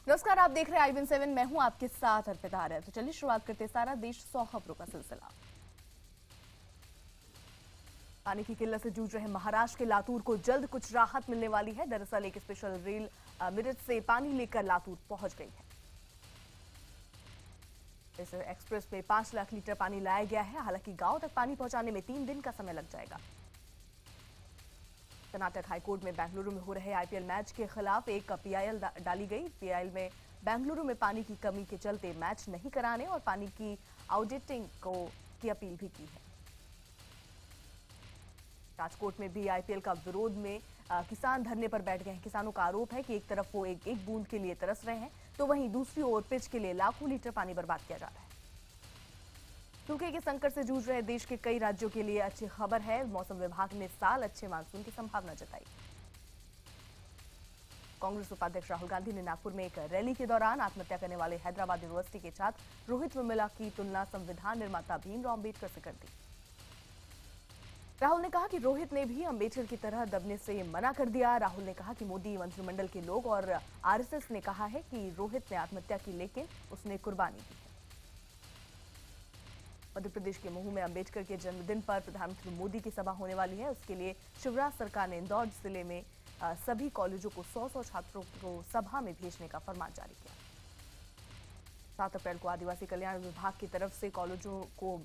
नमस्कार, आप देख रहे हैं IBN7। मैं हूं आपके साथ अर्पिता आर्य। तो चलिए शुरुआत करते हैं सारा देश 100 खबरों का सिलसिला। पानी की किल्लत से जूझ रहे महाराष्ट्र के लातूर को जल्द कुछ राहत मिलने वाली है। दरअसल एक स्पेशल रेल मेरठ से पानी लेकर लातूर पहुंच गई है। इस एक्सप्रेस में 5 लाख लीटर पानी लाया गया है। हालांकि गांव तक पानी पहुंचाने में 3 दिन का समय लग जाएगा। कर्नाटक हाईकोर्ट में बेंगलुरु में हो रहे IPL मैच के खिलाफ एक PIL डाली गई। PIL में बेंगलुरु में पानी की कमी के चलते मैच नहीं कराने और पानी की ऑडिटिंग की अपील भी की है। राजकोट में भी IPL का विरोध में किसान धरने पर बैठ गए हैं। किसानों का आरोप है कि एक तरफ वो एक बूंद के लिए तरस रहे हैं, तो वहीं दूसरी ओर पिच के लिए लाखों लीटर पानी बर्बाद किया जा रहा है। सूखे के संकट से जूझ रहे देश के कई राज्यों के लिए अच्छी खबर है। मौसम विभाग ने साल अच्छे मानसून की संभावना जताई। कांग्रेस उपाध्यक्ष राहुल गांधी ने नागपुर में एक रैली के दौरान आत्महत्या करने वाले हैदराबाद यूनिवर्सिटी के छात्र रोहित वेमुला की तुलना संविधान निर्माता भीमराव अम्बेडकर से कर दी। राहुल ने कहा कि रोहित ने भी अम्बेडकर की तरह दबने से मना कर दिया। राहुल ने कहा कि मोदी मंत्रिमंडल के लोग और RSS ने कहा है कि रोहित ने आत्महत्या की, लेकिन उसने कुर्बानी दी है। मध्य प्रदेश के महू में अम्बेडकर के जन्मदिन पर प्रधानमंत्री मोदी की सभा होने वाली है। उसके लिए शिवराज सरकार ने इंदौर जिले में सभी कॉलेजों को 100 छात्रों को सभा में भेजने का फरमान जारी किया। 7 अप्रैल को आदिवासी कल्याण विभाग की तरफ से कॉलेजों को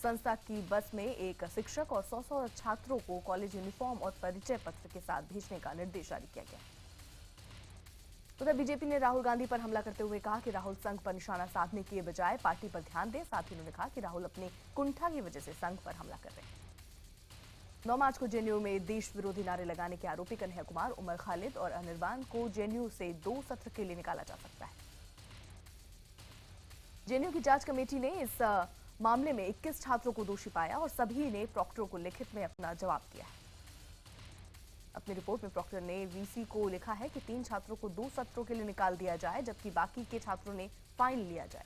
संस्था की बस में एक शिक्षक और 100 छात्रों को कॉलेज यूनिफॉर्म और परिचय पत्र के साथ भेजने का निर्देश जारी किया गया। उधर बीजेपी ने राहुल गांधी पर हमला करते हुए कहा कि राहुल संघ पर निशाना साधने के बजाय पार्टी पर ध्यान दें। साथ ही उन्होंने कहा कि राहुल अपनी कुंठा की वजह से संघ पर हमला कर रहे हैं। 9 मार्च को JNU में देश विरोधी नारे लगाने के आरोपी कन्हैया कुमार, उमर खालिद और अनिर्बान को JNU से 2 सत्र के लिए निकाला जा सकता है। JNU की जांच कमेटी ने इस मामले में 21 छात्रों को दोषी पाया और सभी ने प्रॉक्टर को लिखित में अपना जवाब दिया है। अपनी रिपोर्ट में प्रॉक्टर ने VC को लिखा है कि 3 छात्रों को 2 सत्रों के लिए निकाल दिया जाए, जबकि बाकी के छात्रों ने फाइन लिया जाए।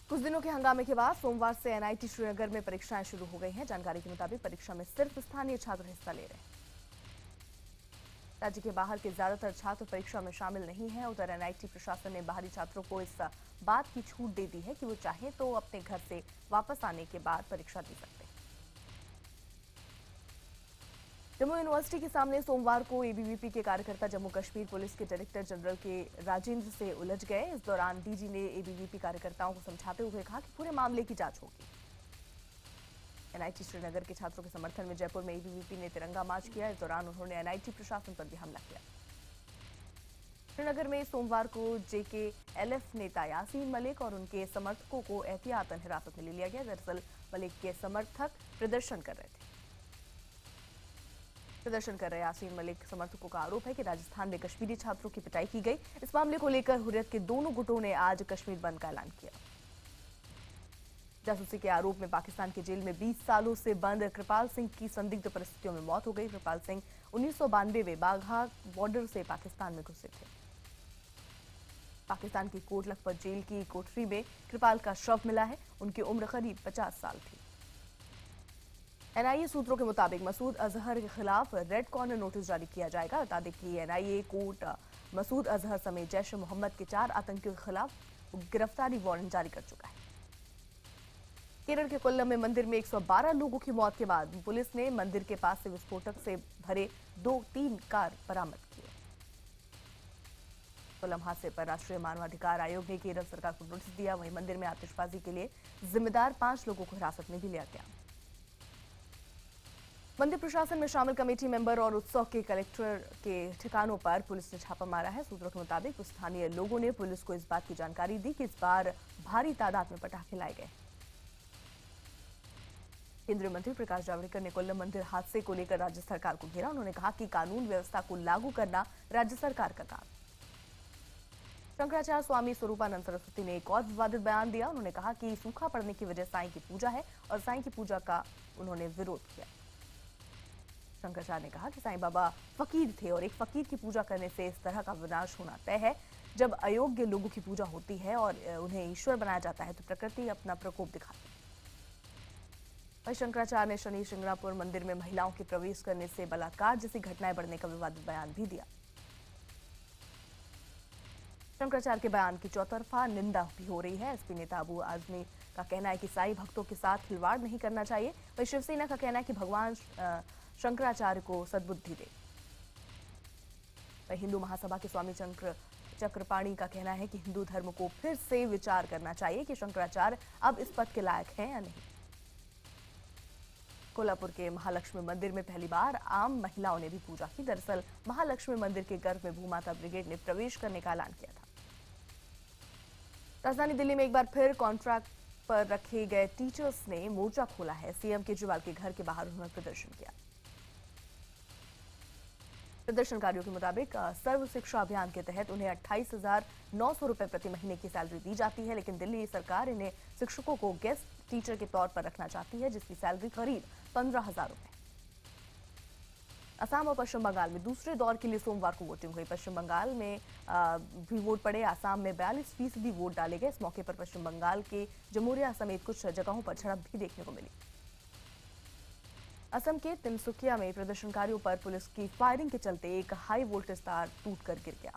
कुछ दिनों के हंगामे के बाद सोमवार से NIT श्रीनगर में परीक्षाएं शुरू हो गई हैं। जानकारी के मुताबिक परीक्षा में सिर्फ स्थानीय छात्र हिस्सा ले रहे हैं। राज्य के बाहर के ज्यादातर छात्र परीक्षा में शामिल नहीं हैं। उधर NIT प्रशासन ने बाहरी छात्रों को इस बात की छूट दे दी है कि वो चाहे तो अपने घर से वापस आने के बाद परीक्षा दे सकते हैं। जम्मू यूनिवर्सिटी के सामने सोमवार को ABVP के कार्यकर्ता जम्मू कश्मीर पुलिस के डायरेक्टर जनरल के राजेंद्र से उलझ गए। इस दौरान DG ने ABVP कार्यकर्ताओं को समझाते हुए कहा कि पूरे मामले की जांच होगी। NIT श्रीनगर के छात्रों के समर्थन में जयपुर में ABVP ने तिरंगा मार्च किया। इस दौरान उन्होंने NIT प्रशासन पर भी हमला किया। श्रीनगर में सोमवार को JKLF नेता यासीन मलिक और उनके समर्थकों को एहतियातन हिरासत में ले लिया गया। दरअसल मलिक के समर्थक प्रदर्शन कर रहे थे। प्रदर्शन कर रहे यासीन मलिक समर्थकों का आरोप है कि राजस्थान में कश्मीरी छात्रों की पिटाई की गई। इस मामले को लेकर हुर्रियत के दोनों गुटों ने आज कश्मीर बंद का ऐलान किया। जासूसी के आरोप में पाकिस्तान की जेल में 20 सालों से बंद कृपाल सिंह की संदिग्ध परिस्थितियों में मौत हो गई। कृपाल सिंह 1992 में बाघा बॉर्डर से पाकिस्तान में घुसे थे। पाकिस्तान की कोट लखपत जेल की कोठरी में कृपाल का शव मिला है। उनकी उम्र करीब 50 साल थी। NIA सूत्रों के मुताबिक मसूद अजहर के खिलाफ रेड कॉर्नर नोटिस जारी किया जाएगा। बता दें कि NIA कोर्ट मसूद अजहर समेत जैश-ए-मोहम्मद के 4 आतंकियों के खिलाफ गिरफ्तारी वारंट जारी कर चुका है। केरल के कोल्लम में मंदिर में 112 लोगों की मौत के बाद पुलिस ने मंदिर के पास से विस्फोटक से भरे 2-3 कार बरामद किए। कोल्लम हादसे पर राष्ट्रीय मानवाधिकार आयोग ने केरल सरकार को नोटिस दिया। वहीं मंदिर में आतिशबाजी के लिए जिम्मेदार 5 लोगों को हिरासत में भी लिया गया। मंदिर प्रशासन में शामिल कमेटी मेंबर और उत्सव के कलेक्टर के ठिकानों पर पुलिस ने छापा मारा है। सूत्रों के मुताबिक स्थानीय लोगों ने पुलिस को इस बात की जानकारी दी कि इस बार भारी तादाद में पटाखे लाए गए। केंद्रीय मंत्री प्रकाश जावड़ेकर ने कोल्लम मंदिर हादसे को लेकर राज्य सरकार को घेरा। उन्होंने कहा कि कानून व्यवस्था को लागू करना राज्य सरकार का काम। शंकराचार्य स्वामी स्वरूपानंद सरस्वती ने एक और विवादित बयान दिया। उन्होंने कहा कि सूखा पड़ने की वजह साईं की पूजा है और साईं की पूजा का उन्होंने विरोध किया। शंकराचार्य ने कहा कि साईं बाबा फकीर थे और एक फकीर की पूजा करने से इस तरह का विनाश होना तय है। जब अयोग्य लोगों की पूजा होती है और उन्हें ईश्वर बनाया जाता है तो प्रकृति अपना प्रकोप दिखाती है। वहीं शंकराचार्य ने शनि शिंगणापुर मंदिर में महिलाओं के प्रवेश करने से बलात्कार जैसी घटनाएं बढ़ने का विवादित बयान भी दिया। शंकराचार्य के बयान की चौतरफा निंदा भी हो रही है। एसपी नेता अबू आजमी का कहना है कि साई भक्तों के साथ खिलवाड़ नहीं करना चाहिए। वहीं शिवसेना का कहना है कि भगवान शंकराचार्य को सद्बुद्धि दे। वहीं हिंदू महासभा के स्वामी चक्रपाणी का कहना है कि हिंदू धर्म को फिर से विचार करना चाहिए कि शंकराचार्य अब इस पद के लायक हैं या नहीं। कोल्हापुर के महालक्ष्मी मंदिर में पहली बार आम महिलाओं ने भी पूजा की। दरअसल महालक्ष्मी मंदिर के गर्भ में भूमाता ब्रिगेड ने प्रवेश करने का ऐलान किया था। राजधानी दिल्ली में एक बार फिर कॉन्ट्रैक्ट पर रखे गए टीचर्स ने मोर्चा खोला है। सीएम केजरीवाल के घर के बाहर उन्होंने प्रदर्शन किया। प्रदर्शनकारियों के मुताबिक सर्व शिक्षा अभियान के तहत उन्हें 28,900 रुपए प्रति महीने की सैलरी दी जाती है, लेकिन दिल्ली सरकार इन्हें शिक्षकों को गेस्ट टीचर के तौर पर रखना चाहती है, जिसकी सैलरी करीब 15,000 रुपए। असम और पश्चिम बंगाल में दूसरे दौर के लिए सोमवार को वोटिंग हुई। पश्चिम बंगाल में भी वोट पड़े। असम में 42% वोट डाले गए। इस मौके पर पश्चिम बंगाल के जमुरिया समेत कुछ जगहों पर झड़प भी देखने को मिली। असम के तिनसुकिया में प्रदर्शनकारियों पर पुलिस की फायरिंग के चलते एक हाई वोल्टेज तार टूटकर गिर गया।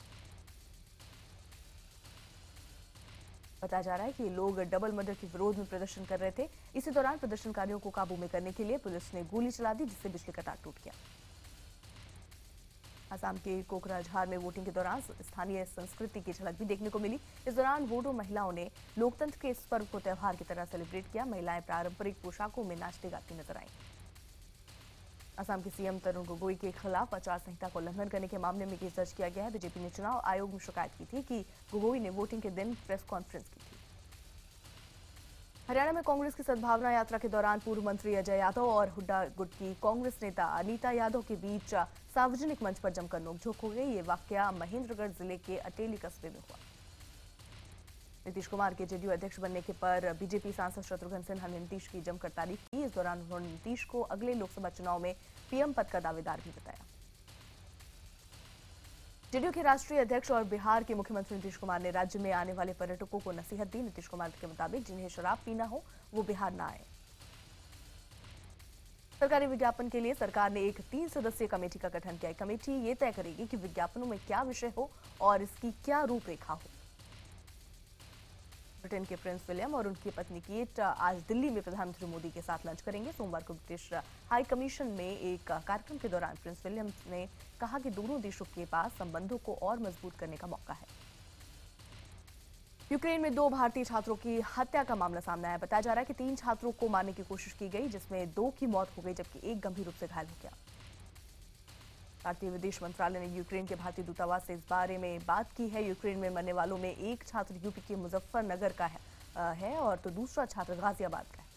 बताया जा रहा है कि लोग डबल मर्डर के विरोध में प्रदर्शन कर रहे थे। इसी दौरान प्रदर्शनकारियों को काबू में करने के लिए पुलिस ने गोली चला दी, जिससे बिजली का तार टूट गया। असम के कोकराझार में वोटिंग के दौरान स्थानीय संस्कृति की झलक भी देखने को मिली। इस दौरान वोटों महिलाओं ने लोकतंत्र के इस पर्व को त्योहार की तरह सेलिब्रेट किया। महिलाएं पारंपरिक पोशाकों में नाचती गाती नजर आईं। असम के सीएम तरुण गोगोई के खिलाफ आचार संहिता का उल्लंघन करने के मामले में केस दर्ज किया गया है। बीजेपी ने चुनाव आयोग में शिकायत की थी कि गोगोई ने वोटिंग के दिन प्रेस कॉन्फ्रेंस की थी। हरियाणा में कांग्रेस की सद्भावना यात्रा के दौरान पूर्व मंत्री अजय यादव और हुड्डा गुट की कांग्रेस नेता अनीता यादव के बीच सार्वजनिक मंच पर जमकर नोकझोंक हो गई। ये वाकया महेंद्रगढ़ जिले के अटेली कस्बे में हुआ। नीतीश कुमार के जेडीयू अध्यक्ष बनने के पर बीजेपी सांसद शत्रुघ्न सिन्हा ने नीतीश की जमकर तारीफ की। इस दौरान उन्होंने नीतीश को अगले लोकसभा चुनाव में पीएम पद का दावेदार भी बताया। जेडीयू के राष्ट्रीय अध्यक्ष और बिहार के मुख्यमंत्री नीतीश कुमार ने राज्य में आने वाले पर्यटकों को नसीहत दी। नीतीश कुमार के मुताबिक जिन्हें शराब पीना हो वो बिहार न आए। सरकारी विज्ञापन के लिए सरकार ने एक 3 सदस्यीय कमेटी का गठन किया है। कमेटी ये तय करेगी कि विज्ञापनों में क्या विषय हो और इसकी क्या रूपरेखा हो। ब्रिटेन के प्रिंस विलियम और उनकी पत्नी केट आज दिल्ली में प्रधानमंत्री मोदी के साथ लंच करेंगे। सोमवार को ब्रिटिश हाई कमीशन में एक कार्यक्रम के दौरान प्रिंस विलियम ने कहा कि दोनों देशों के पास संबंधों को और मजबूत करने का मौका है। यूक्रेन में 2 भारतीय छात्रों की हत्या का मामला सामने आया। बताया जा रहा है कि 3 छात्रों को मारने की कोशिश की गई, जिसमें 2 की मौत हो गई जबकि 1 गंभीर रूप से घायल हो गया। भारतीय विदेश मंत्रालय ने यूक्रेन के भारतीय दूतावास से इस बारे में बात की है। यूक्रेन में मरने वालों में एक छात्र यूपी के मुजफ्फरनगर का है और तो दूसरा छात्र गाजियाबाद का है।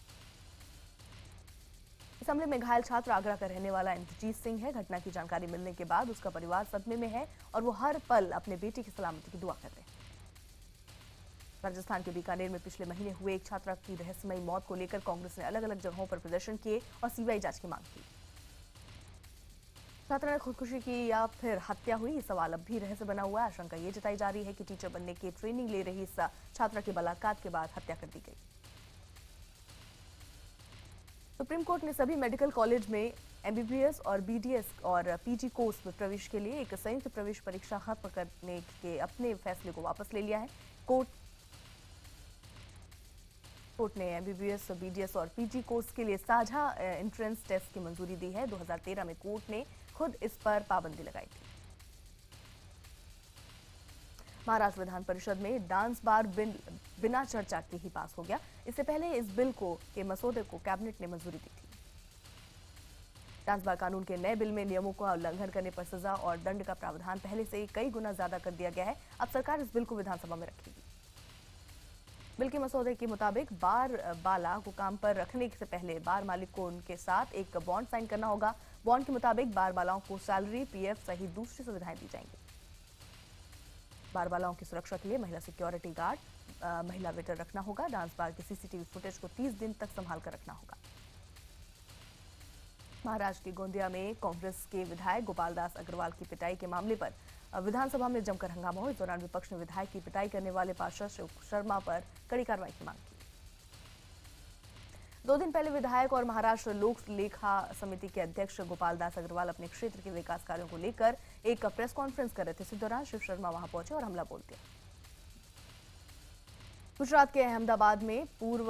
इस हमले में घायल छात्र आगरा का रहने वाला इंद्रजीत सिंह है। घटना की जानकारी मिलने के बाद उसका परिवार सदमे में है और वो हर पल अपने बेटे की सलामती की दुआ कर रहे हैं। राजस्थान के बीकानेर में पिछले महीने हुए एक छात्रा की रहस्यमयी मौत को लेकर कांग्रेस ने अलग अलग जगहों पर प्रदर्शन किए और सीबीआई जांच की मांग की। छात्रा ने खुदकुशी की या फिर हत्या हुई, ये सवाल अब भी रहस्य बना हुआ है। आशंका ये जताई जा रही है कि टीचर बनने की ट्रेनिंग ले रही इस छात्रा के बलात्कार के बाद हत्या कर दी गई। सुप्रीम कोर्ट ने सभी मेडिकल कॉलेज में एमबीबीएस और बीडीएस और पीजी कोर्स में प्रवेश के लिए एक संयुक्त प्रवेश परीक्षा खत्म करने के अपने फैसले को वापस ले लिया है। कोर्ट ने एमबीबीएस, बीडीएस और पीजी कोर्स के लिए साझा एंट्रेंस टेस्ट की मंजूरी दी है। 2013 में कोर्ट ने खुद इस पर पाबंदी लगाई थी। महाराष्ट्र विधान परिषद में डांस बार बिल बिना चर्चा के ही पास हो गया। इससे पहले इस बिल के मसौदे को कैबिनेट ने मंजूरी दी थी। डांस बार कानून के नए बिल में नियमों का उल्लंघन करने पर सजा और दंड का प्रावधान पहले से कई गुना ज्यादा कर दिया गया है। अब सरकार इस बिल को विधानसभा में रखेगी। बिल के मसौदे के मुताबिक बार बाला को काम पर रखने से पहले बार मालिक को उनके साथ एक बॉन्ड साइन करना होगा। बॉन्ड के मुताबिक बार बालाओं को सैलरी, पीएफ सहित दूसरी सुविधाएं दी जाएंगी। बार बालाओं की सुरक्षा के लिए महिला सिक्योरिटी गार्ड, महिला वेटर रखना होगा। डांस बार की सीसीटीवी फुटेज को 30 दिन तक संभाल कर रखना होगा। महाराष्ट्र के गोंदिया में कांग्रेस के विधायक गोपाल दास अग्रवाल की पिटाई के मामले पर विधानसभा में जमकर हंगामा हुआ। इस दौरान विपक्ष ने विधायक की पिटाई करने वाले पार्षद शिव शर्मा पर कड़ी कार्रवाई की मांग की। 2 दिन पहले विधायक और महाराष्ट्र लोक लेखा समिति के अध्यक्ष गोपाल दास अग्रवाल अपने क्षेत्र के विकास कार्यों को लेकर एक प्रेस कॉन्फ्रेंस कर रहे थे। इस दौरान शिव शर्मा वहां पहुंचे और हमला बोल दिया। गुजरात के अहमदाबाद में पूर्व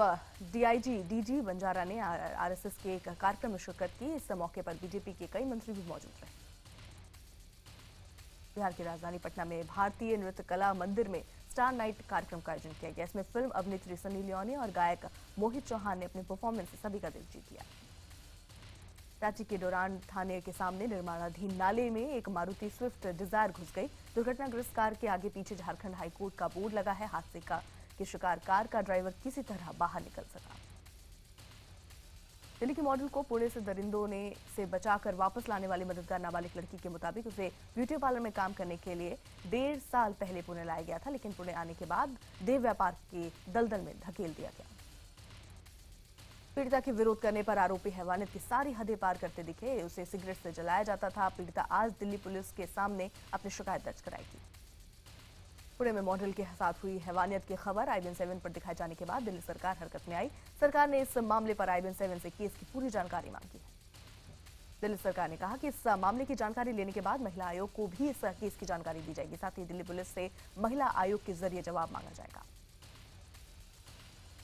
डीआईजी डीजी बंजारा ने आरएसएस के एक कार्यक्रम में शिरकत की। इस मौके पर बीजेपी के कई मंत्री भी मौजूद रहे। बिहार की राजधानी पटना में भारतीय नृत्य कला मंदिर में स्टार नाइट कार्यक्रम का आयोजन किया गया। इसमें फिल्म अभिनेत्री सनी लियोनी और गायक मोहित चौहान ने अपने परफॉर्मेंस से सभी का दिल जीत लिया। रांची के डोरान थाने के सामने निर्माणाधीन नाले में एक मारुति स्विफ्ट डिजायर घुस गई। दुर्घटनाग्रस्त कार के आगे पीछे झारखंड हाईकोर्ट का बोर्ड लगा है। हादसे के शिकार कार का ड्राइवर किसी तरह बाहर निकल सका। दिल्ली की मॉडल को पुणे से दरिंदों से बचाकर वापस लाने वाली मददगार नाबालिग लड़की के मुताबिक उसे ब्यूटी पार्लर में काम करने के लिए 1.5 साल पहले पुणे लाया गया था, लेकिन पुणे आने के बाद देह व्यापार के दलदल में धकेल दिया गया। पीड़िता के विरोध करने पर आरोपी हैवानियत की सारी हदें पार करते दिखे। उसे सिगरेट से जलाया जाता था। पीड़िता आज दिल्ली पुलिस के सामने अपनी शिकायत दर्ज कराएगी। पुणे में मॉडल के साथ हुई हैवानियत की खबर IBN 7 पर दिखाए जाने के बाद दिल्ली सरकार हरकत में आई। सरकार ने इस मामले पर IBN 7 से केस की पूरी जानकारी मांगी है। दिल्ली सरकार ने कहा कि इस मामले की जानकारी लेने के बाद महिला आयोग को भी इस केस की जानकारी दी जाएगी। साथ ही दिल्ली पुलिस से महिला आयोग के जरिए जवाब मांगा जाएगा।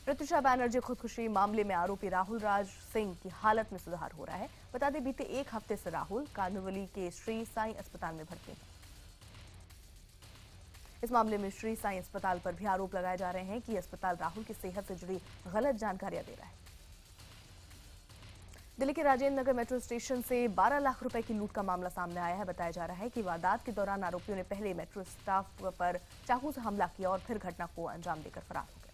प्रत्युषा बैनर्जी खुदकुशी मामले में आरोपी राहुल राज सिंह की हालत में सुधार हो रहा है। बता दें, बीते एक हफ्ते से राहुल कांदिवली के श्री साईं अस्पताल में भर्ती हैं। इस मामले में श्री साईं अस्पताल पर भी आरोप लगाए जा रहे हैं कि अस्पताल राहुल की सेहत से जुड़ी गलत जानकारियां दे रहा है। दिल्ली के राजेंद्र नगर मेट्रो स्टेशन से 12 लाख रुपए की लूट का मामला सामने आया है। बताया जा रहा है कि वारदात के दौरान आरोपियों ने पहले मेट्रो स्टाफ पर चाकू से हमला किया और फिर घटना को अंजाम देकर फरार हो गए।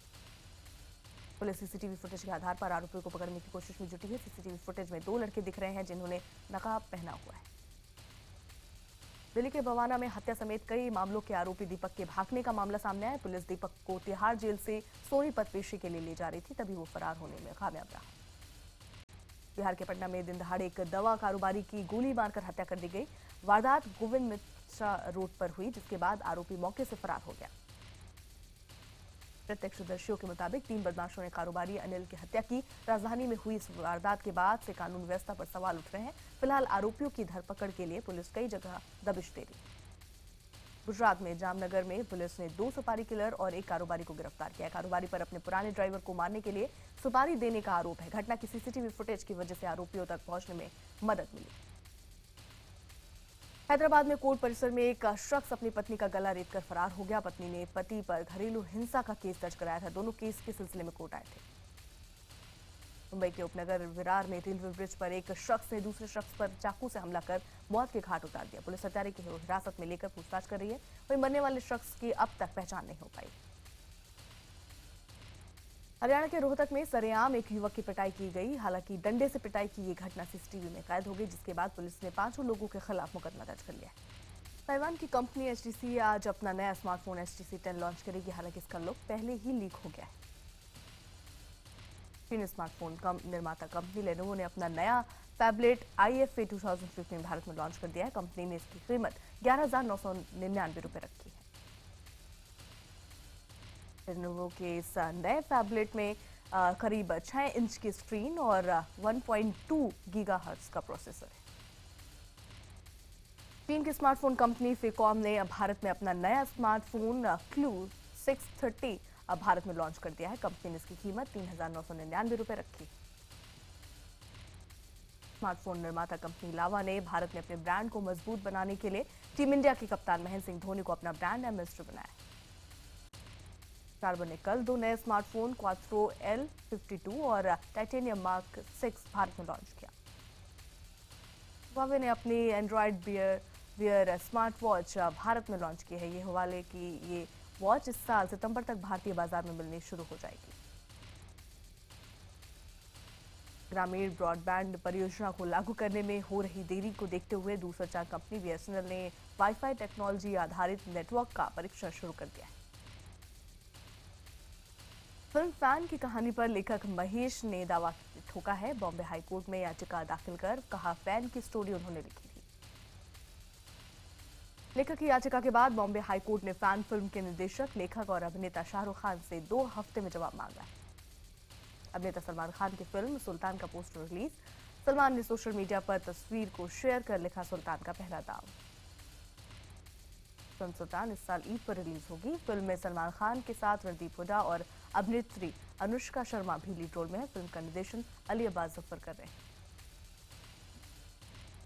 पुलिस सीसीटीवी फुटेज के आधार पर आरोपियों को पकड़ने की कोशिश में जुटी है। सीसीटीवी फुटेज में 2 लड़के दिख रहे हैं जिन्होंने नकाब पहना हुआ है। दिल्ली के बवाना में हत्या समेत कई मामलों के आरोपी दीपक के भागने का मामला सामने आया। पुलिस दीपक को तिहाड़ जेल से सोनीपत पेशी के लिए ले जा रही थी, तभी वो फरार होने में कामयाब रहा। बिहार के पटना में दिन दहाड़े एक दवा कारोबारी की गोली मारकर हत्या कर दी गई। वारदात गोविंद मिश्रा रोड पर हुई, जिसके बाद आरोपी मौके से फरार हो गया। प्रत्यक्षदर्शियों के मुताबिक 3 बदमाशों ने कारोबारी अनिल की हत्या की। राजधानी में हुई इस वारदात के बाद से कानून व्यवस्था पर सवाल उठ रहे हैं। फिलहाल आरोपियों की धरपकड़ के लिए पुलिस कई जगह दबिश दे रही है। गुजरात में जामनगर में पुलिस ने 2 सुपारी किलर और एक कारोबारी को गिरफ्तार किया। कारोबारी पर अपने पुराने ड्राइवर को मारने के लिए सुपारी देने का आरोप है। घटना की सीसीटीवी फुटेज की वजह से आरोपियों तक पहुंचने में मदद मिली। हैदराबाद में कोर्ट परिसर में एक शख्स अपनी पत्नी का गला रेतकर फरार हो गया। पत्नी ने पति पर घरेलू हिंसा का केस दर्ज कराया था। दोनों केस के सिलसिले में कोर्ट आए थे। मुंबई के उपनगर विरार में रेलवे ब्रिज पर एक शख्स ने दूसरे शख्स पर चाकू से हमला कर मौत के घाट उतार दिया। पुलिस हत्यारे की हिरासत में लेकर पूछताछ कर रही है। वहीं मरने वाले शख्स की अब तक पहचान नहीं हो पाई। हरियाणा के रोहतक में सरेआम एक युवक की पिटाई की गई। हालांकि डंडे से पिटाई की ये घटना सीसीटीवी में कैद हो गई, जिसके बाद पुलिस ने 5 लोगों के खिलाफ मुकदमा दर्ज कर लिया है। ताइवान की कंपनी HTC आज अपना नया स्मार्टफोन HTC 10 लॉन्च करेगी। हालांकि इसका लुक पहले ही लीक हो गया है। चीनी स्मार्टफोन निर्माता कंपनी लेनोवो ने अपना नया टैबलेट IFA 2015 भारत में लॉन्च कर दिया है। कंपनी ने इसकी कीमत 11,999 रुपए रखी है। लेनोवो के इस नए टैबलेट में करीब 6 इंच की स्क्रीन और 1.2 गीगाहर्ट्ज का प्रोसेसर है। चीन की स्मार्टफोन कंपनी फेकॉम ने भारत में अपना नया स्मार्टफोन क्लू 630 भारत में लॉन्च कर दिया है। कंपनी ने इसकी कीमत 3,999 रुपए रखी। स्मार्टफोन निर्माता कंपनी लावा ने भारत में अपने ब्रांड को मजबूत बनाने के लिए टीम इंडिया के कप्तान महेंद्र सिंह धोनी को अपना ब्रांड एम्बेसडर बनाया। कार्बन ने कल 2 नए स्मार्टफोन क्वाट्रो L52 और टाइटेनियम मार्क 6 भारत में लॉन्च किया। हुआवे ने अपनी Android wear smart watch Bharat में लॉन्च की है। ये हुआवे की ये वॉच इस साल सितंबर तक भारतीय बाजार में मिलनी शुरू हो जाएगी। ग्रामीण ब्रॉडबैंड परियोजना को लागू करने में हो रही देरी को देखते हुए दूरसंचार कंपनी BSNL ने वाईफाई टेक्नोलॉजी आधारित नेटवर्क का परीक्षण शुरू कर दिया है। फिल्म फैन की कहानी पर लेखक महेश ने दावा ठोका है। बॉम्बे हाईकोर्ट में याचिका दाखिल कर कहा फैन की स्टोरी उन्होंने लिखी थी। लेखक की याचिका के बाद बॉम्बे हाईकोर्ट ने फैन फिल्म के निर्देशक, लेखक और अभिनेता शाहरुख खान से 2 हफ्ते में जवाब मांगा है। अभिनेता सलमान खान की फिल्म सुल्तान का पोस्टर रिलीज। सलमान ने सोशल मीडिया पर तस्वीर को शेयर कर लिखा सुल्तान का पहला दाव। फिल्म सुल्तान इस साल ईद पर रिलीज होगी। फिल्म में सलमान खान के साथ रणदीप हुड्डा और अभिनेत्री अनुष्का शर्मा भी लीड रोल में है। फिल्म का निर्देशन अली अब्बास जफर कर रहे हैं।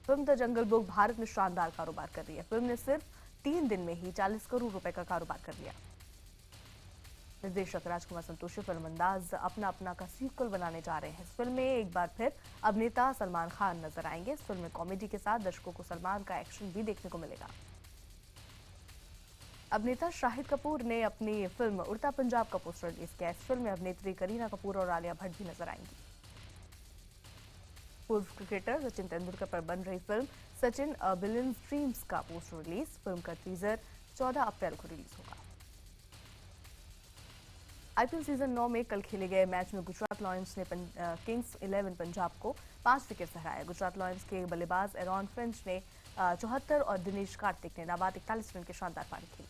Film the jungle book Bharat में शानदार कारोबार कर रही है। फिल्म ने सिर्फ 3 दिन में ही 40 करोड़ रुपए का कारोबार कर लिया। निर्देशक राजकुमार संतोषी फिल्म अंदाज अपना का सीक्वल बनाने जा रहे हैं। इस फिल्म में एक बार फिर अभिनेता सलमान खान नजर आएंगे। इस फिल्म में कॉमेडी के साथ दर्शकों को सलमान का एक्शन भी देखने को मिलेगा। अभिनेता शाहिद कपूर ने अपनी फिल्म उड़ता पंजाब का पोस्टर रिलीज किया। इस फिल्म में अभिनेत्री करीना कपूर और आलिया भट्ट भी नजर आएंगी। पूर्व क्रिकेटर सचिन तेंदुलकर पर बन रही film Sachin a billion dreams का पोस्टर रिलीज। फिल्म का टीजर 14 अप्रैल को रिलीज होगा। आईपीएल सीजन 9 में कल खेले गए मैच में गुजरात लॉयंस ने किंग्स 11 पंजाब को 5 विकेट से हराया। गुजरात लॉयंस के बल्लेबाज एरॉन फिंच ने 74 और दिनेश कार्तिक ने नाबाद 41 रन की शानदार पारी खेली।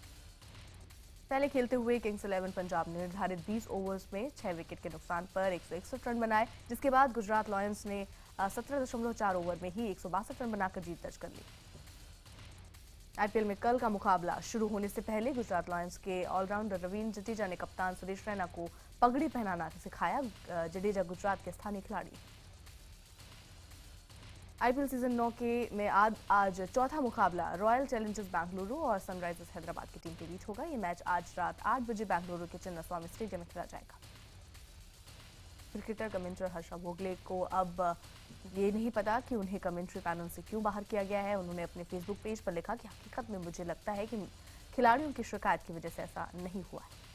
पहले खेलते हुए किंग्स 11 पंजाब ने निर्धारित 20 ओवर्स में 6 विकेट के नुकसान पर 161 रन बनाए, जिसके बाद गुजरात लॉयंस ने 17.4 ओवर में ही 162 रन बनाकर जीत दर्ज कर ली। आईपीएल में कल का मुकाबला शुरू होने से पहले गुजरात लॉयंस के ऑलराउंडर रवींद्र जडेजा ने कप्तान सुरेश रैना को पगड़ी पहनाना सिखाया। जडेजा गुजरात के स्थानीय खिलाड़ी। आईपीएल सीजन 9 में आज चौथा मुकाबला रॉयल चैलेंजर्स बेंगलुरु और सनराइजर्स हैदराबाद की टीम के बीच होगा। ये मैच आज रात 8 बजे बेंगलुरु के चिन्नास्वामी स्टेडियम में खेला जाएगा। क्रिकेटर कमेंटर हर्षा भोगले को अब ये नहीं पता कि उन्हें कमेंट्री पैनल से क्यों बाहर किया गया है। उन्होंने अपने फेसबुक पेज पर लिखा कि हकीकत में मुझे लगता है कि खिलाड़ियों की शिकायत की वजह से ऐसा नहीं हुआ है।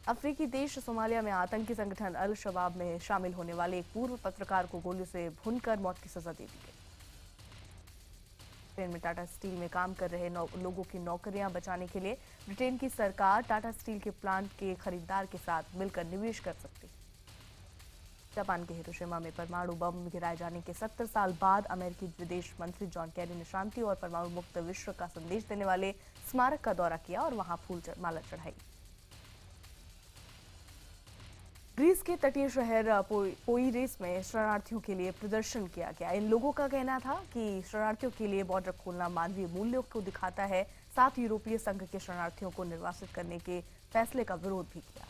अफ्रीकी देश सोमालिया में आतंकी संगठन अल शबाब में शामिल होने वाले एक पूर्व पत्रकार को गोली से भूनकर मौत की सजा दे दी गई। ब्रिटेन में टाटा स्टील में काम कर रहे लोगों की नौकरियां बचाने के लिए ब्रिटेन की सरकार टाटा स्टील के प्लांट के खरीदार के साथ मिलकर निवेश कर सकती। जापान के हिरोशिमा में परमाणु बम गिराए जाने के 70 साल बाद अमेरिकी विदेश मंत्री जॉन कैरी ने शांति और परमाणु मुक्त विश्व का संदेश देने वाले स्मारक का दौरा किया और वहां फूल माला चढ़ाई। ग्रीस के तटीय शहर पोइरेस में शरणार्थियों के लिए प्रदर्शन किया गया। इन लोगों का कहना था कि शरणार्थियों के लिए बॉर्डर खोलना मानवीय मूल्यों को दिखाता है। साथ यूरोपीय संघ के शरणार्थियों को निर्वासित करने के फैसले का विरोध भी किया।